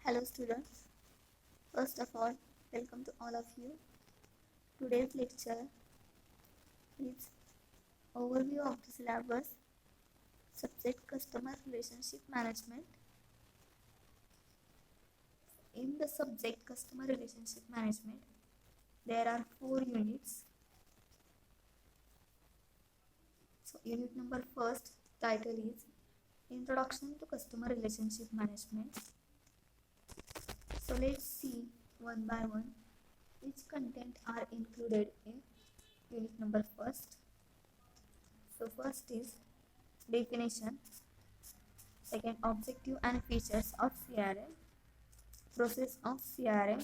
Hello students, first of all, welcome to all of you. Today's lecture is overview of the syllabus, subject customer relationship management. In the subject customer relationship management, there are 4 units. So unit number first title is Introduction to Customer Relationship Management. So let's see one by one which content are included in unit number first. So first is definition, second objective and features of CRM, process of CRM.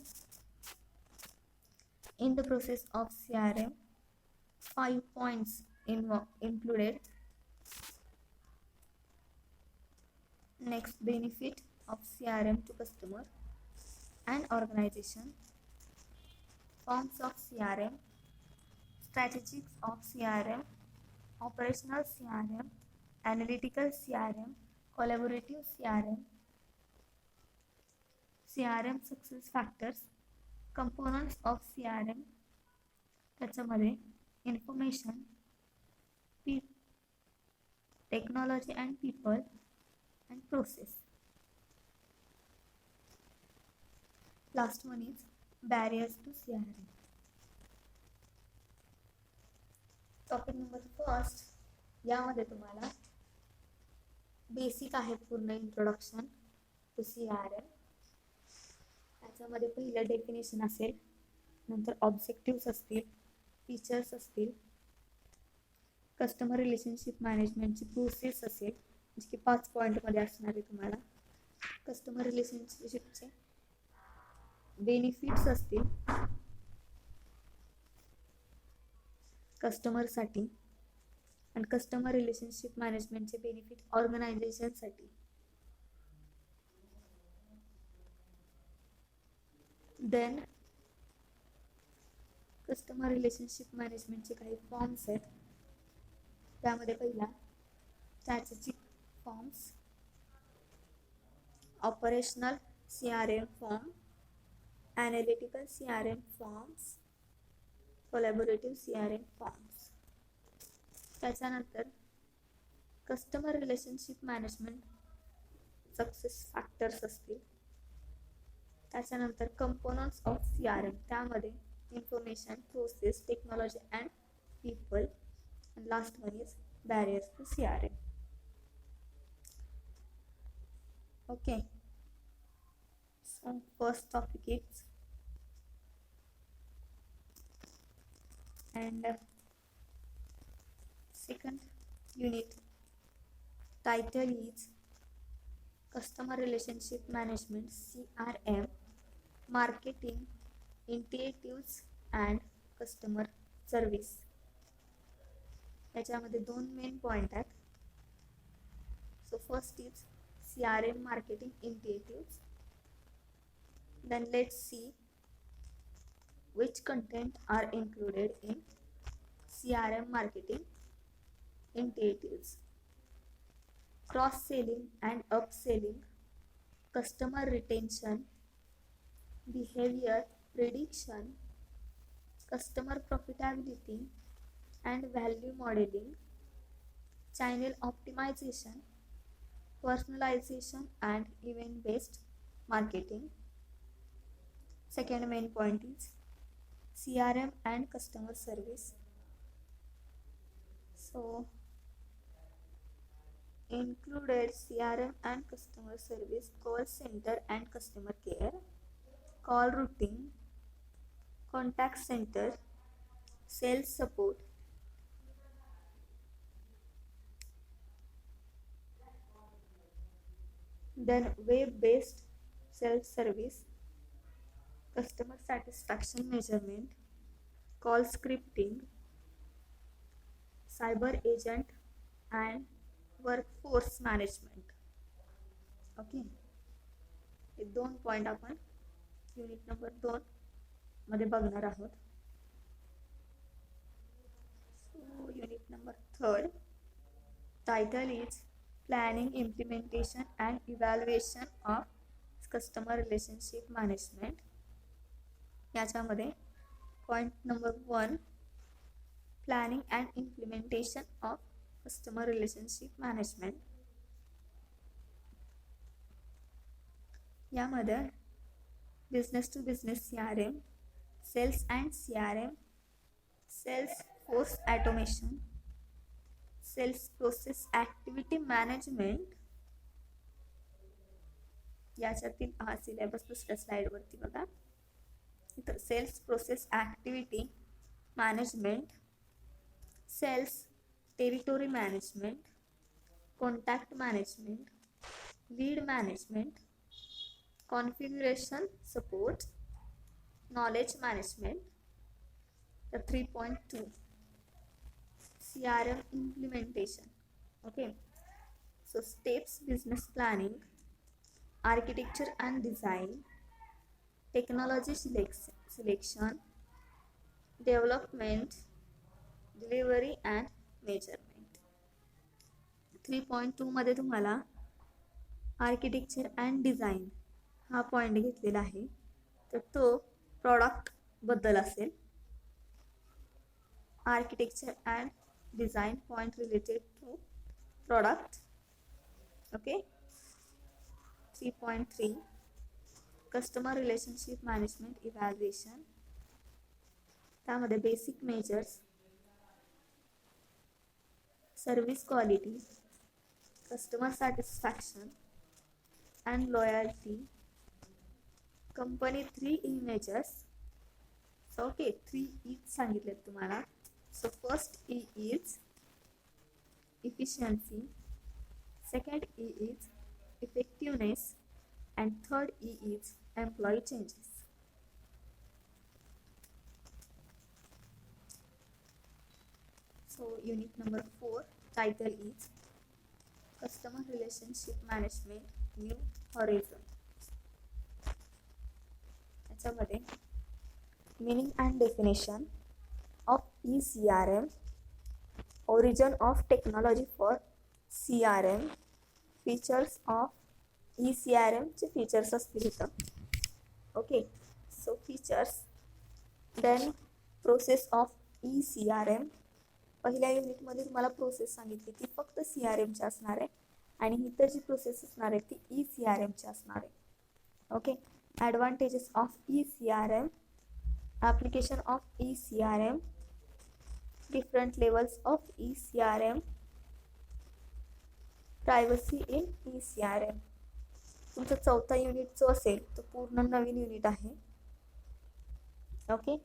In the process of CRM, 5 points included. Next, benefit of CRM to customer and organization, forms of CRM, strategies of CRM, operational CRM, analytical CRM, collaborative CRM, CRM success factors, components of CRM, त्याच्यामध्ये information, technology and people, and process. Last one is barriers to CRM. Topic number first, यामध्ये तुम्हाला basic आहे पूर्ण introduction to CRM. त्याच्यामध्ये पहिलं definition असेल, नंतर objectives असतील, फीचर्स असतील, कस्टमर रिलेशनशिप मॅनेजमेंटची प्रोसेस असेल जी की 5 पॉईंटमध्ये असणार आहे. तुम्हाला कस्टमर रिलेशनशिपचे बेनिफिट्स असतील कस्टमरसाठी आणि कस्टमर रिलेशनशिप मॅनेजमेंटचे बेनिफिट ऑर्गनायझेशनसाठी. देन कस्टमर रिलेशनशिप मॅनेजमेंटचे काही फॉर्म्स आहेत. त्यामध्ये पहिला strategic forms, operational CRM form, analytical CRM forms, collaborative CRM forms. त्याच्यानंतर customer relationship management success factors असतील. त्याच्यानंतर कंपोनंट्स ऑफ CRM, त्यामध्ये information, process, technology and people. And last one is barriers to CRM. Okay, so first topic is and second unit title is Customer Relationship Management CRM, Marketing Initiatives and Customer Service. याच्यामध्ये 2 main point आहेत. So first is CRM marketing initiatives. Then let's see which content are included in CRM marketing initiatives. Cross-selling and upselling, customer retention, behavior prediction, customer profitability and value modeling, channel optimization, personalization and event-based marketing. Second main point is CRM and customer service. So included CRM and customer service, call center and customer care, call routing, contact center, sales support, then web-based self-service, customer satisfaction measurement, call scripting, cyber agent and workforce management. Okay, हे 2 point आपण unit number 2 मध्ये बघणार आहोत. So unit number 3 title is Planning, Implementation and Evaluation of customer relationship management. याच्यामध्ये point number 1, planning and implementation of customer relationship management. यामध्ये business to business CRM, sales and CRM, sales force automation, sales process activity management. याच्यातील हा syllabus दुसऱ्या स्लाइडवरती बघा. इतर sales process activity management, sales territory management, contact management, lead management, configuration support, knowledge management. तर 3.2 CRM implementation. Okay, so steps: business planning, architecture and design, technology selection, development, delivery and measurement. 3.2 मध्ये तुम्हाला architecture and design हा point घेतलेला आहे. तर तो product बद्दल असेल. Architecture and design point related to product. Okay. 3.3 customer relationship management evaluation. त्यामध्ये basic measures, service quality, customer satisfaction and loyalty, company 3 measures. Okay, 3 E's सांगितलेत तुम्हाला. So first E is efficiency, second E is effectiveness, and third E is employee changes. So unit number 4 title is Customer Relationship Management New Horizon. याच्यामध्ये meaning and definition of eCRM, origin of technology for CRM, features of eCRM चे features असतील इथं. Okay, so features. Then process of eCRM. पहिल्या युनिटमध्ये तुम्हाला process सांगितली ती फक्त CRMची असणार आहे आणि इथं जी प्रोसेस असणार आहे ती eCRMची असणार आहे. Okay, advantages of eCRM, application of eCRM, different levels of eCRM, privacy in eCRM. तुमचा चौथा युनिट जो असेल तो पूर्ण नवीन युनिट आहे. Okay,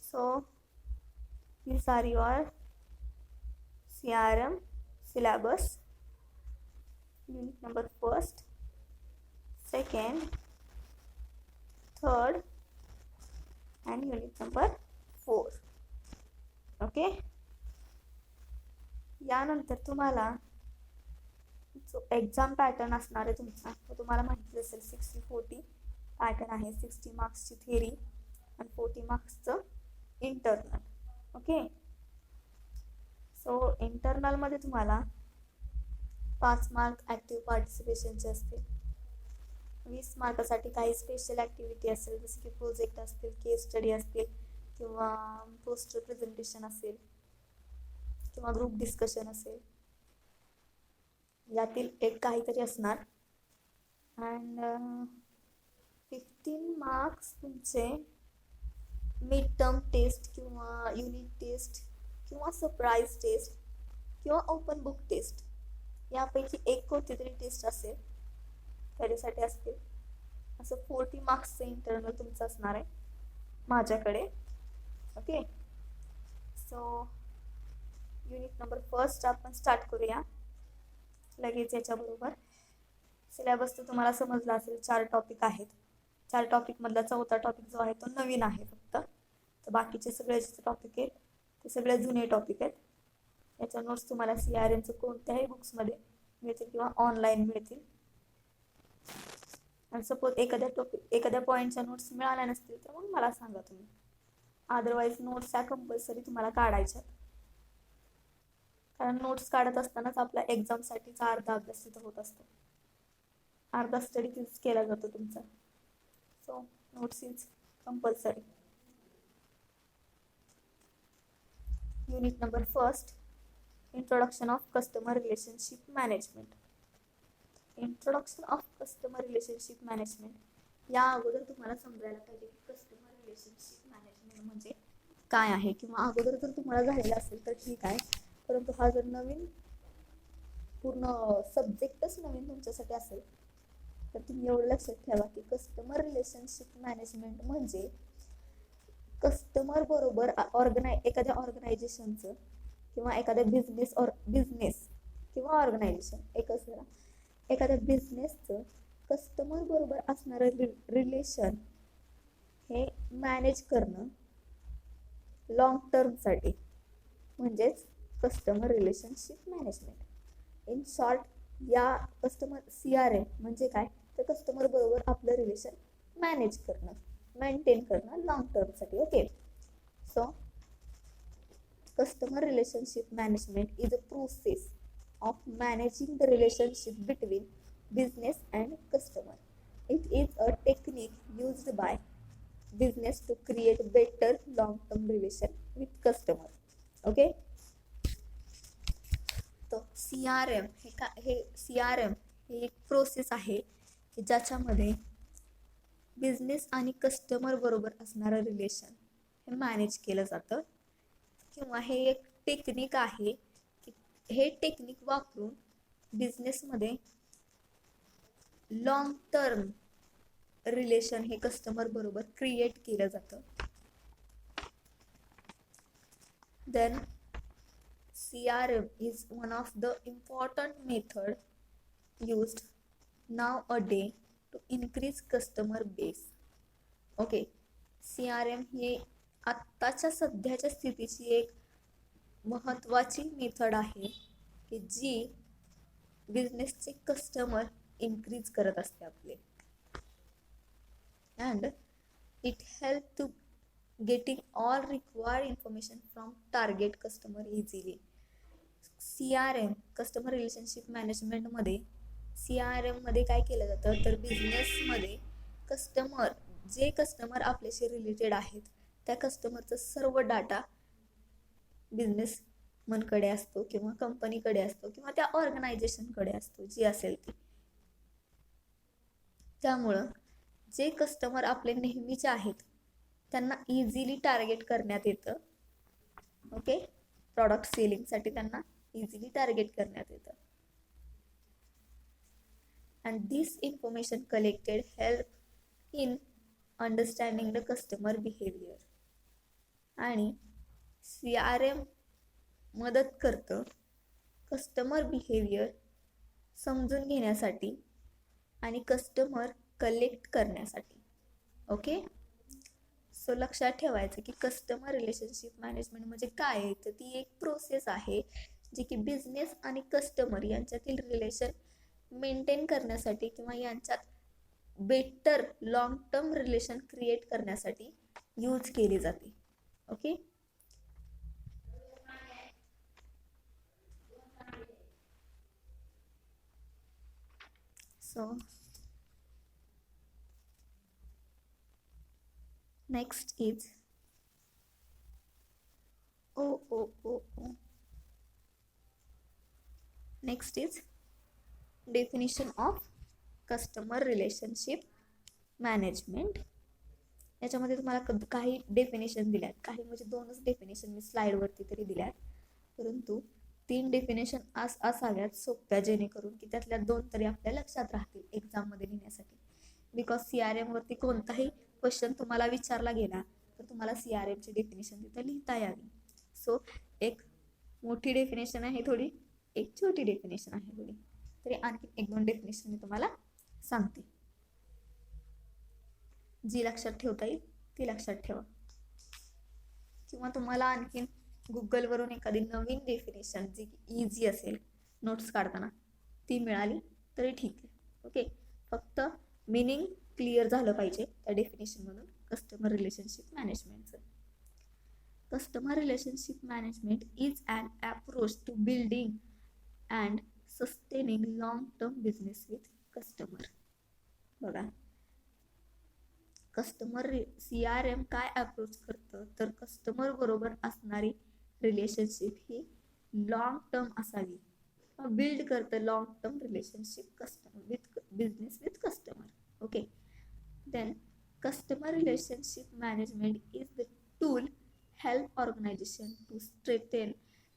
so these are your CRM syllabus. Unit number 1st, 2nd, 3rd and unit number 4. Okay, यानंतर तुम्हाला जो एक्झाम पॅटर्न असणार आहे तुमचा तो तुम्हाला माहिती असेल. 60-40 पॅटर्न आहे. 60 मार्क्सची थिअरी आणि 40 मार्क्सचं इंटरनल. ओके, सो इंटरनलमध्ये तुम्हाला 5 मार्क ॲक्टिव्ह पार्टिसिपेशनचे असतील. 20 मार्कासाठी काही स्पेशल ॲक्टिव्हिटी असेल, जसं की प्रोजेक्ट असतील, केस स्टडी असतील किंवा पोस्टर प्रेझेंटेशन असेल किंवा ग्रुप डिस्कशन असेल. यातील एक काहीतरी असणार. अँड 15 मार्क्स तुमचे मिड टर्म टेस्ट किंवा युनिट टेस्ट किंवा सरप्राईज टेस्ट किंवा ओपन बुक टेस्ट यापैकी एक कोणती तरी टेस्ट असेल त्याच्यासाठी असतील. असं 40 मार्क्सचं इंटरनल तुमचं असणार आहे माझ्याकडे. ओके, सो युनिट नंबर 1 आपण स्टार्ट करूया लगेच. याच्याबरोबर सिलेबस तर तुम्हाला समजला असेल. 4 टॉपिक आहेत. 4 टॉपिकमधला चौथा टॉपिक जो आहे तो नवीन आहे फक्त. तर बाकीचे सगळे जे टॉपिक आहेत ते सगळे जुने टॉपिक आहेत. याच्या नोट्स तुम्हाला CRMचं कोणत्याही बुक्समध्ये मिळतील किंवा ऑनलाईन मिळतील. आणि सपोज एखाद्या पॉईंटच्या नोट्स मिळाल्या नसतील तर मग मला सांगा तुम्ही. अदरवाईज नोट्स ह्या कंपल्सरी तुम्हाला काढायच्या, कारण नोट्स काढत असतानाच आपल्या एक्झामसाठीचा अर्धा अभ्यास तिथं होत असतो. अर्धा स्टडी तिथेच केला जातो तुमचा. So notes is compulsory. Unit number first, introduction of customer relationship management. Introduction of customer relationship management, या अगोदर तुम्हाला समजायला पाहिजे की कस्टमर रिलेशनशिप मॅनेजमेंट म्हणजे काय आहे, किंवा अगोदर जर तुम्हाला झालेलं असेल तर ठीक आहे, परंतु हा जर नवीन पूर्ण सब्जेक्टच नवीन तुमच्यासाठी असेल तर तुम्ही एवढं लक्षात ठेवा की कस्टमर रिलेशनशिप मॅनेजमेंट म्हणजे कस्टमर बरोबर एखाद्या ऑर्गनायझेशनचं किंवा एखाद्या बिझनेस किंवा ऑर्गनायझेशन एकच जरा एखाद्या बिझनेसचं कस्टमर बरोबर असणारं रिलेशन हे मॅनेज करणं लॉंग टर्मसाठी, म्हणजेच customer relationship management. In short, या कस्टमर CRM म्हणजे काय, तर कस्टमर बरोबर आपलं रिलेशन मॅनेज करणं, मेंटेन करणं लॉंग टर्मसाठी. Okay, so customer relationship management is a process of managing the relationship between business and customer. It is a technique used by business to create better long-term relation with customer. Okay, तो CRM हे CRM हे एक process आहे की ज्याच्यामध्ये business आणि customer बरोबर असणारं रिलेशन हे मॅनेज केलं जातं, किंवा हे एक टेक्निक आहे. हे टेक्निक वापरून बिझनेसमध्ये लॉंग टर्म रिलेशन हे कस्टमर बरोबर क्रिएट केलं जातं. Then CRM is one of the important method used nowadays to increase customer base. Okay, CRM ही आत्ताच्या सध्याच्या स्थितीची एक महत्त्वाची मेथड आहे की जी बिझनेसचे कस्टमर इन्क्रीज करत असते आपले, and it help to getting all required information from target customer easily. CRM customer relationship मॅनेजमेंटमध्ये CRM मध्ये काय केलं जातं तर बिझनेसमध्ये जे कस्टमर आपल्याशी रिलेटेड आहेत त्या कस्टमरचा सर्व डाटा बिझनेस मनकडे असतो किंवा कंपनीकडे असतो किंवा त्या ऑर्गनायझेशनकडे असतो, जी असेल ती. त्यामुळं जे कस्टमर आपले नेहमीचे आहेत त्यांना इझिली टार्गेट करण्यात येतं. ओके, प्रॉडक्ट सेलिंगसाठी त्यांना इझिली टार्गेट करण्यात येतं. And this information collected help in understanding the customer behaviour. आणि CRM मदत करतं कस्टमर बिहेवियर समजून घेण्यासाठी आणि कस्टमर कलेक्ट करण्यासाठी. ओके, सो लक्षात ठेवायचं की कस्टमर रिलेशनशिप मॅनेजमेंट म्हणजे काय आहे, तर ती एक प्रोसेस आहे जी की बिझनेस आणि कस्टमर यांच्यातील रिलेशन मेंटेन करण्यासाठी किंवा यांच्यात better long term relation create करण्यासाठी यूज केली जाते. Okay, so next is next is definition of customer relationship management. याच्यामध्ये तुम्हाला काही डेफिनेशन दिल्यात, काही म्हणजे 2च डेफिनेशन मी स्लाइडवरती तरी दिल्यात, परंतु 3 डेफिनेशन असाव्यात सोप्या, जेणेकरून की त्यातल्या 2 तरी आपल्या लक्षात राहतील एक्झाममध्ये लिहिण्यासाठी. बिकॉज CRM वरती कोणताही क्वेश्चन तुम्हाला विचारला गेला तर तुम्हाला CRM ची डेफिनेशन तिथं लिहिता यावी. सो एक मोठी डेफिनेशन आहे थोडी, एक छोटी डेफिनेशन आहे थोडी, तरी आणखी 1-2 डेफिनेशन मी तुम्हाला सांगते, जी लक्षात ठेवता येईल ती लक्षात ठेवा, किंवा तुम्हाला आणखीन गुगलवरून एखादी नवीन डेफिनेशन जी इझी असेल नोट्स काढताना ती मिळाली तरी ठीक आहे. ओके, फक्त मिनिंग क्लिअर झालं पाहिजे त्या डेफिनेशनमधून कस्टमर रिलेशनशिप मॅनेजमेंटचं. Customer relationship management is an approach to building and sustaining long term business with customer. बघा, कस्टमर CRM काय अप्रोच करतं, तर कस्टमर बरोबर असणारी रिलेशनशिप ही लॉंग टर्म असावी. बिल्ड करतं long term relationship customer with business with customer. Okay, then customer relationship management is the tool help organization to strengthen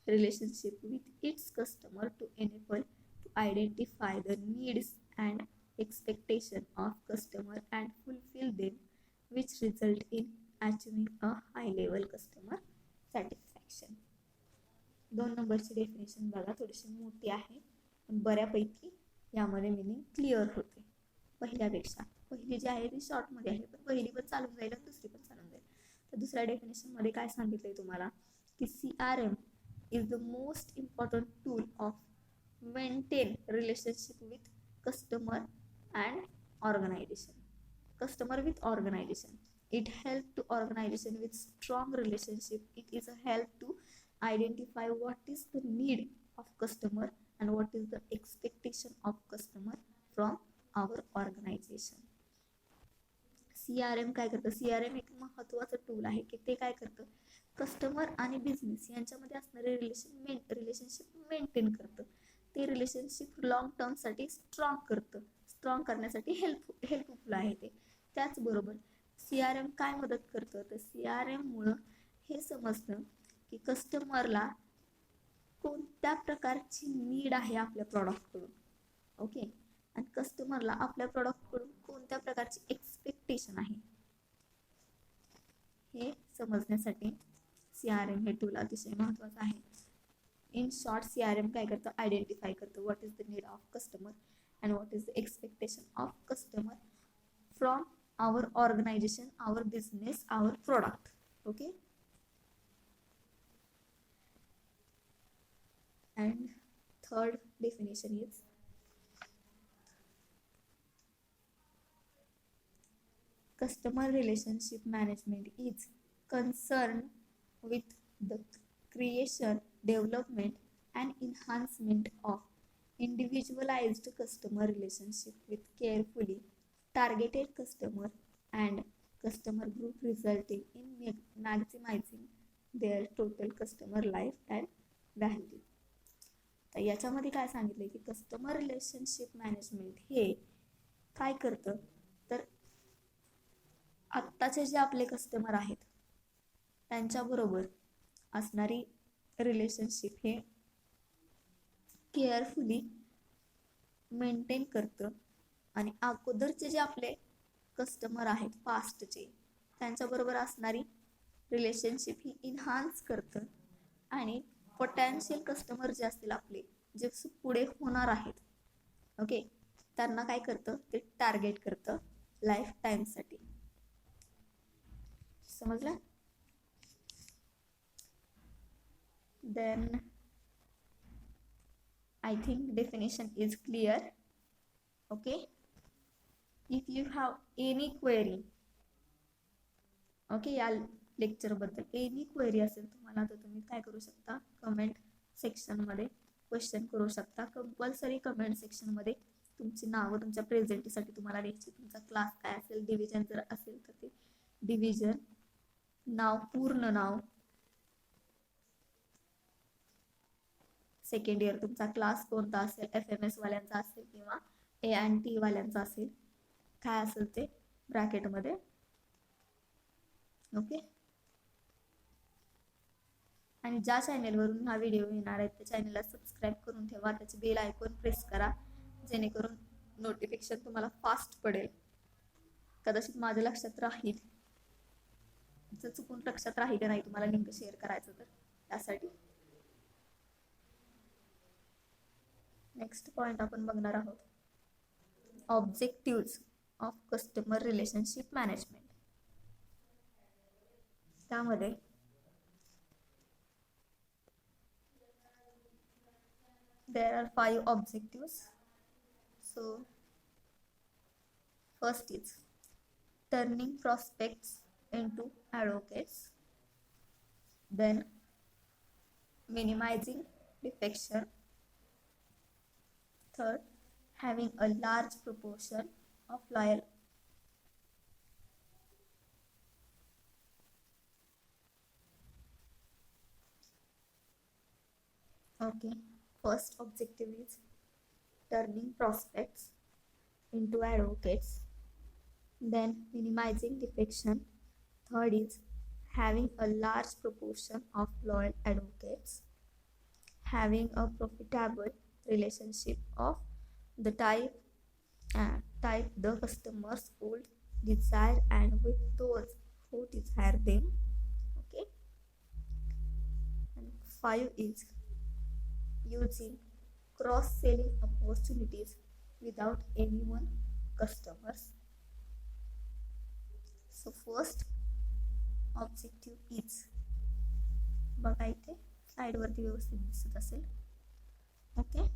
relationship with its customer to enable to identify the needs and expectation of customer and fulfill them, which result in achieving a high level customer satisfaction. 2 नंबरची definition बघा, थोडीशी मोठी आहे पण बऱ्यापैकी यामध्ये meaning clear होते पहिल्यापेक्षा. पहिली जी आहे ती शॉर्टमध्ये आहे, पण पहिली पण चालून जाईल आणि दुसरी पण चालून जाईल. तर दुसऱ्या डेफिनेशनमध्ये काय सांगितलंय तुम्हाला की CRM is the most important tool of maintain relationship with customer and organisation. Customer with organisation. It help to organisation with strong relationship. It is a help to identify what is the need of customer and what is the expectation of customer from our organization. CRM काय करतं, CRM एक महत्त्वाचं tool आहे की ते काय करतं, customer आणि बिझनेस यांच्यामध्ये असणारे रिलेशनशिप मेंटेन करतं. ते रिलेशनशिप लॉंग टर्मसाठी स्ट्रॉंग करतं. स्ट्रॉंग करण्यासाठी हेल्पफुल आहे ते. त्याचबरोबर CRM काय मदत करतं, तर CRM मुळे हे समजतं की कस्टमरला कोणत्या प्रकारची नीड आहे आपल्या प्रॉडक्टकडून. ओके, आणि कस्टमरला आपल्या प्रॉडक्टकडून कोणत्या प्रकारची एक्सपेक्टेशन आहे हे समजण्यासाठी CRM हे टूल अतिशय महत्त्वाचं आहे. इन शॉर्ट CRM काय करतं, आयडेंटिफाय करतं what is the need of customer and what is the expectation of customer from our organisation, our business, our product. Okay, and third definition is customer relationship management is concerned with the creation, development and enhancement of individualized customer relationship with carefully targeted customer and customer group, resulting in maximizing their total customer lifetime value. तर याच्यामध्ये काय सांगितलं की customer relationship management हे काय करतं, तर आत्ताचे जे आपले कस्टमर आहेत त्यांच्याबरोबर असणारी रिलेशनशिप हे केअरफुली मेंटेन करतं आणि अगोदरचे जे आपले कस्टमर आहेत पास्टचे त्यांच्याबरोबर असणारी रिलेशनशिप ही इन्हान्स करतं आणि पोटेन्शियल कस्टमर जे असतील आपले जे पुढे होणार आहेत, ओके, त्यांना काय करतं, ते टार्गेट करतं लाईफ टाईमसाठी. समजलं? Then I think definition is clear. Okay, if you have any query, okay, या लेक्चरबद्दल एनी क्वेरी असेल तुम्हाला तर तुम्ही काय करू शकता, कमेंट सेक्शनमध्ये क्वेश्चन करू शकता. कंपल्सरी कमेंट सेक्शनमध्ये तुमची नावं तुमच्या प्रेझेंटीसाठी तुम्हाला द्यायची. तुमचा क्लास काय असेल, डिव्हिजन जर असेल तर ते डिव्हिजन नाव, पूर्ण नाव, सेकंड इयर तुमचा क्लास कोणता असेल, FMS वाल्यांचा असेल किंवा A&T वाल्यांचा असेल, काय असेल ते ब्रॅकेटमध्ये. ओके, आणि ज्या चॅनेलवरून हा व्हिडिओ येणार आहे त्या चॅनेलला सबस्क्राईब करून ठेवा. त्याची बेल आयकॉन प्रेस करा जेणेकरून नोटिफिकेशन तुम्हाला फास्ट पडेल. कदाचित माझ्या लक्षात राहील, जर चुकून लक्षात राहील नाही तुम्हाला लिंक शेअर करायचं तर त्यासाठी. नेक्स्ट पॉइंट आपण बघणार आहोत, objective of customer relationship management. त्यामध्ये there are 5 objectives. So first is turning prospects into advocates, then minimizing defection, third having a large proportion of loyal. Okay, first objective is turning prospects into advocates, then minimizing defection. Third is having a large proportion of loyal advocates, having a profitable relationship of the type the customers would desire and with those who desire them. Okay, and 5 is using cross-selling opportunities without anyone customers. So first objective is बघा इथे स्लाईडवरती व्यवस्थित दिसत असेल. Okay,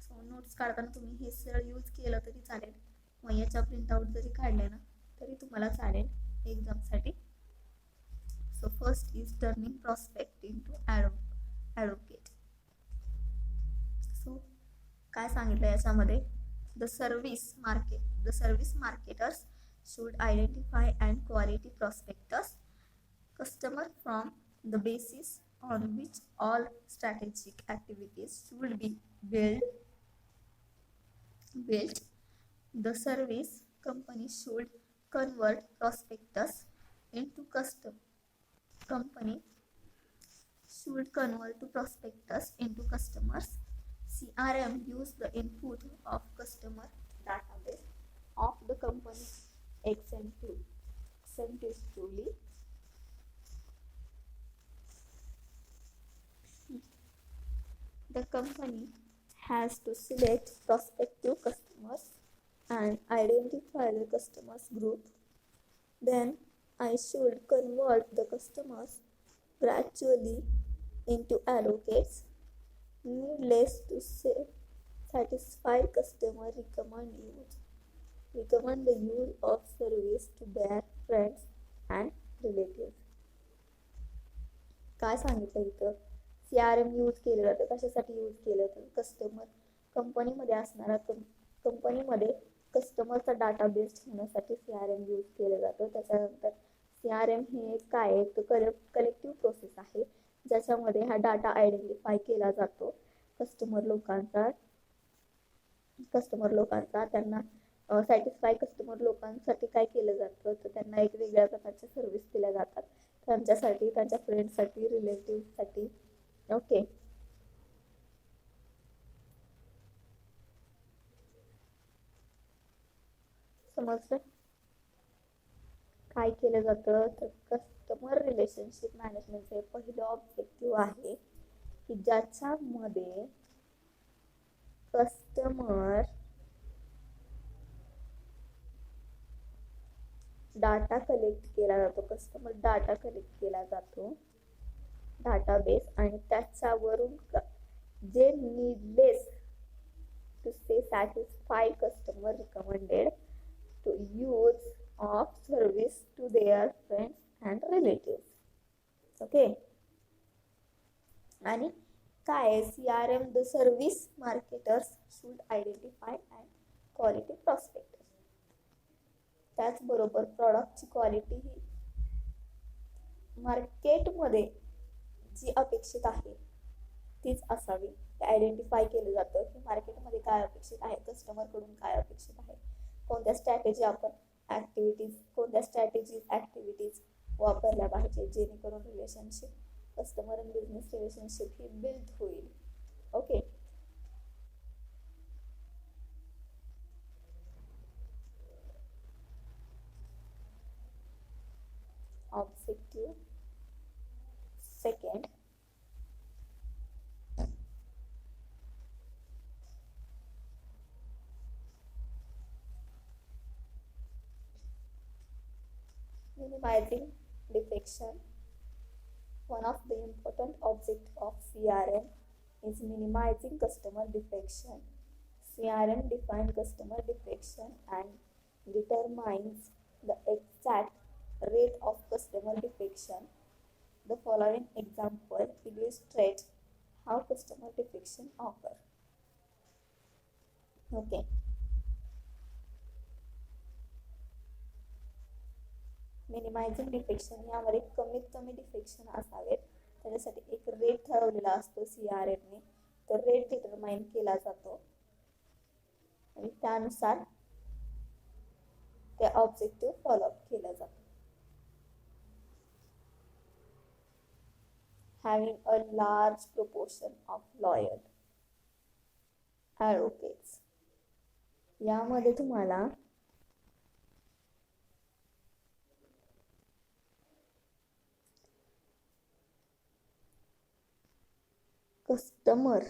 so notes काढताना तुम्ही हे सरळ use केलं तरी चालेल, मग याच्या प्रिंटआउट जरी काढले ना तरी तुम्हाला चालेल एक्झामसाठी. So first is turning prospect into advocate. So काय सांगितलं याच्यामध्ये, the service marketers should identify and quality prospectus customer from the basis on which all strategic activities should be built. The service company should convert prospectus into customers. CRM use the input of customer database of the company extensively. The company has to select prospective customers and identify the customers group. Then I should convert the customers gradually into advocates. Needless to say, satisfied customer recommend the use of service to their friends and relatives. काय सांगितलं इथं, CRM use केलं जातं. कशासाठी use केलं तर कंपनीमध्ये कस्टमरचा database ठेवण्यासाठी CRM यूज केलं जातं. त्याच्यानंतर CRM हे काय आहे तर कलेक्टिव्ह प्रोसेस आहे ज्याच्यामध्ये हा डाटा आयडेंटिफाय केला जातो कस्टमर लोकांचा. त्यांना सॅटिस्फाय कस्टमर लोकांसाठी काय केलं जातं तर त्यांना एक वेगळ्या प्रकारच्या सर्व्हिस दिल्या जातात त्यांच्यासाठी, त्यांच्या फ्रेंड्ससाठी, रिलेटिव्हसाठी. ओके, समजलं काय केलं जातं तर कस्टमर रिलेशनशिप मॅनेजमेंटचे पहिलं ऑब्जेक्टिव्ह आहे की ज्याच्यामध्ये कस्टमर डाटा कलेक्ट केला जातो डाटाबेस, आणि त्याच्यावरून जे needless to say satisfy customer recommended to use of service to their friends and relatives. Okay, आणि काय CRM the service marketers should identify and quality prospect. त्याचबरोबर प्रॉडक्टची क्वालिटी ही मार्केटमध्ये जी अपेक्षित आहे तीच असावी. ते आयडेंटिफाय केलं जातं की मार्केटमध्ये काय अपेक्षित आहे, कस्टमरकडून काय अपेक्षित आहे, कोणत्या स्ट्रॅटेजीज ॲक्टिव्हिटीज वापरल्या पाहिजे जेणेकरून कस्टमर आणि बिझनेस रिलेशनशिप ही बिल्ड होईल. Okay, objective second, minimizing defection. One of the important objects of CRM is minimizing customer defection. CRM defines customer defection and determines the exact rate of customer defection. The following example illustrates how customer defection occurs. Okay. Minimising defection, यामध्ये कमीत कमी defection असावेत त्याच्यासाठी एक rate ठरवलेला असतो CRMने. तर rate determine केला जातो आणि त्यानुसार ते ऑब्जेक्टिव्ह फॉलोअप केला जातो. Having a large proportion of loyal advocates, यामध्ये तुम्हाला कस्टमर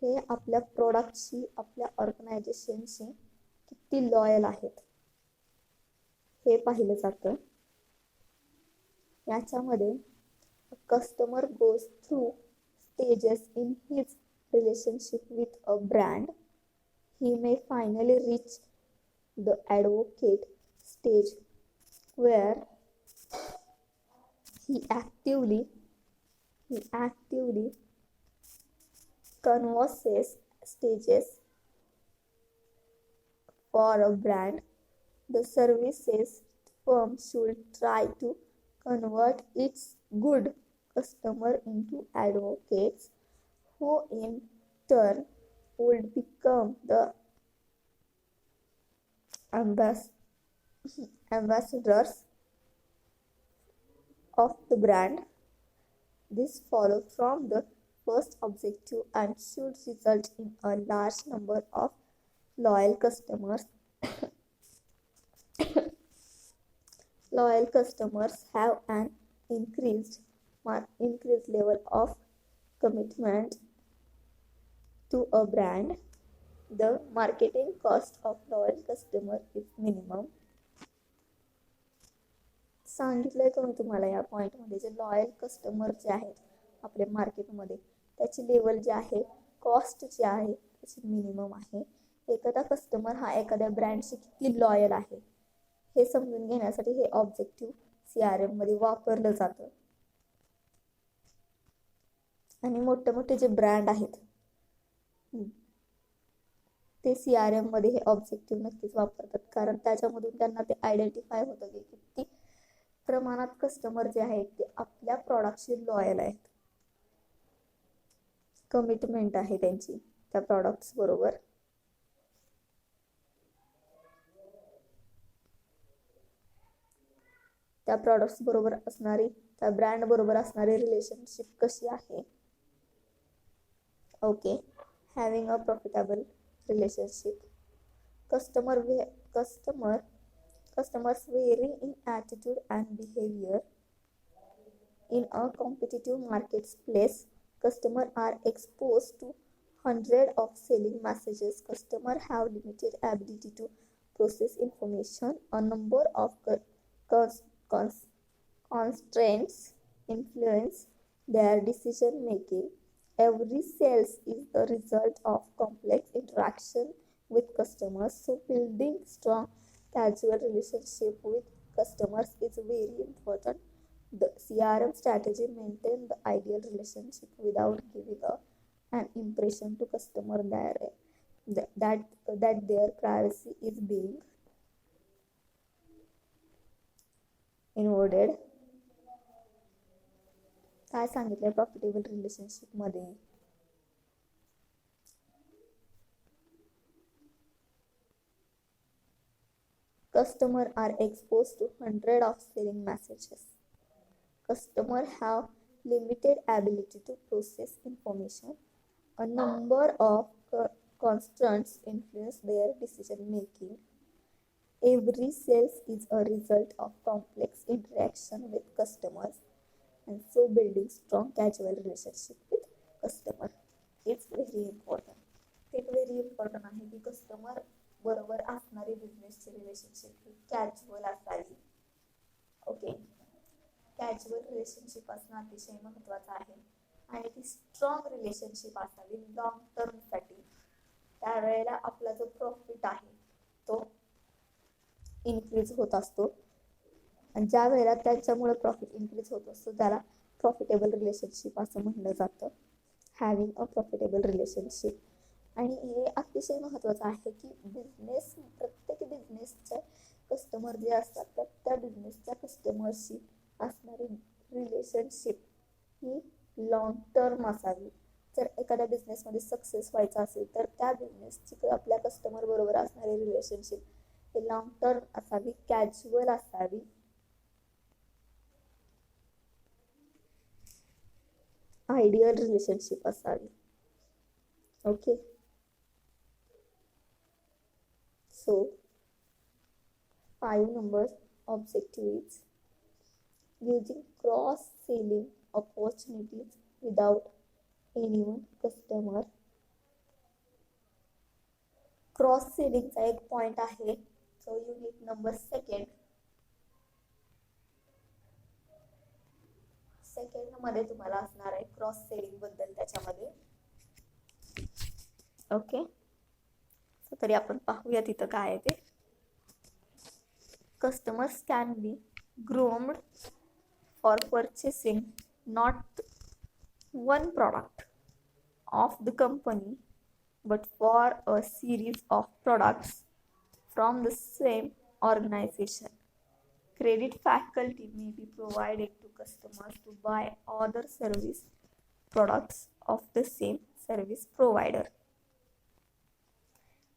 हे आपल्या प्रोडक्टशी, आपल्या ऑर्गनायझेशनशी किती लॉयल आहेत हे पाहिलं जातं. याच्यामध्ये customer goes through stages in his relationship with a brand. He may finally reach the advocate stage where he actively converses stages for a brand. The services firm should try to convert its good customer into advocates, who in turn would become the ambassadors of the brand. This follows from the first objective and should result in a large number of loyal customers. Loyal customers have an increased level of commitment to a brand. The marketing cost of loyal customer is minimum. सांगितलंय का मी तुम्हाला या पॉईंटमध्ये, जे loyal customer जे आहेत आपल्या मार्केटमध्ये त्याची लेवल जे आहे, कॉस्ट जे आहे त्याची मिनिमम आहे. एखादा कस्टमर हा एखाद्या ब्रँडशी किती लॉयल आहे हे समजून घेण्यासाठी हे ऑब्जेक्टिव्ह CRM मध्ये वापरलं जातं. आणि मोठे मोठे जे ब्रँड आहेत ते CRM मध्ये हे ऑब्जेक्टिव्ह नक्कीच वापरतात, कारण त्याच्यामधून त्यांना ते आयडेंटिफाय होतं की किती प्रमाणात कस्टमर जे आहेत ते आपल्या प्रॉडक्टशी लॉयल आहेत, कमिटमेंट आहे त्यांची त्या प्रॉडक्ट्स बरोबर. त्या प्रॉडक्ट्स बरोबर असणारी, त्या ब्रँड बरोबर असणारी रिलेशनशिप कशी आहे. Okay. Having a profitable relationship. Customers vary in attitude and behavior. In a competitive marketplace, customers are exposed to hundreds of selling messages. Customers have limited ability to process information. A number of constraints influence their decision making. Every sales is the result of complex interaction with customers, so building strong casual relationship with customers is very important. The CRM strategy maintains the ideal relationship without giving an impression to customer that their privacy is being invaded. काय सांगितलंय profitable relationship मध्ये, customers are exposed to hundreds of selling messages. Customers have limited ability to process information. A number of constraints influence their decision making. Every sales is a result of complex interaction with customers, and so building strong casual relationship with customer is very important. It very important आहे की customer बरोबर असणारी बिझनेसची relationship ही casual असावी. Okay. Casual relationship असणं अतिशय महत्त्वाचं आहे आणि ती स्ट्रॉंग रिलेशनशिप असावी लॉंग टर्मसाठी. त्यावेळेला आपला जो प्रॉफिट आहे तो इन्क्रीज होत असतो, आणि ज्या वेळेला त्याच्यामुळे प्रॉफिट इन्क्रीज होत असतो त्याला प्रॉफिटेबल रिलेशनशिप असं म्हणलं जातं. Having a profitable relationship. आणि हे अतिशय महत्त्वाचं आहे की प्रत्येक बिझनेसचे कस्टमर जे असतात त्या बिझनेसच्या कस्टमरशी असणारी रिलेशनशिप ही लॉंग टर्म असावी. जर एखाद्या बिझनेसमध्ये सक्सेस व्हायचा असेल तर त्या बिझनेसची आपल्या कस्टमर बरोबर असणारी रिलेशनशिप ही लॉंग टर्म असावी, कॅज्युअल असावी, आयडियल रिलेशनशिप असावी. Okay, so 5 numbers objective is using cross-selling opportunities without anyone customer. Cross सेलिंगचा एक पॉइंट आहे. सो युनिट नंबर सेकंड मध्ये तुम्हाला असणार आहे क्रॉस सेलिंग बद्दल त्याच्यामध्ये. ओके, तरी आपण पाहूया तिथं काय आहे ते. Customers can be groomed for purchasing not one product of the company but for a series of products from the same organization. Credit faculty may be provided to customers to buy other service products of the same service provider.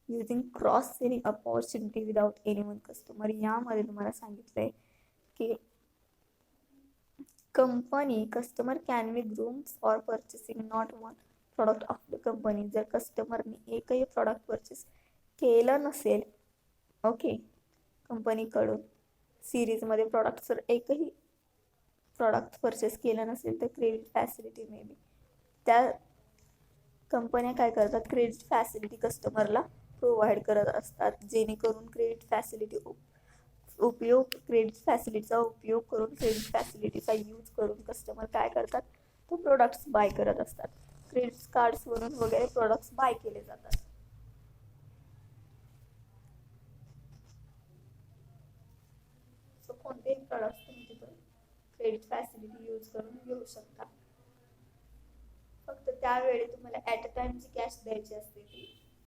Using cross-selling opportunity without any one customer. यामध्ये तुम्हाला सांगितलंय की company customer can be groomed for purchasing not one product of the company. जर कस्टमरने एकही product purchase केलं नसेल, okay, कंपनीकडून सिरीजमध्ये प्रॉडक्ट जर एकही प्रॉडक्ट परचेस केलं नसेल तर क्रेडिट फॅसिलिटी मे बी, त्या कंपन्या काय करतात, क्रेडिट फॅसिलिटी कस्टमरला प्रोव्हाइड करत असतात, जेणेकरून क्रेडिट फॅसिलिटीचा उपयोग करून क्रेडिट फॅसिलिटीचा यूज करून कस्टमर काय करतात, तो प्रोडक्ट्स बाय करत असतात. क्रेडिट कार्ड्सवरून वगैरे प्रोडक्ट्स बाय केले जातात. सो कोणतेही प्रोडक्ट्स तुम्ही तिथून क्रेडिट फॅसिलिटी यूज करून घेऊ शकता. फक्त त्यावेळी तुम्हाला ॲट अ टाइम जी कॅश द्यायची असते ती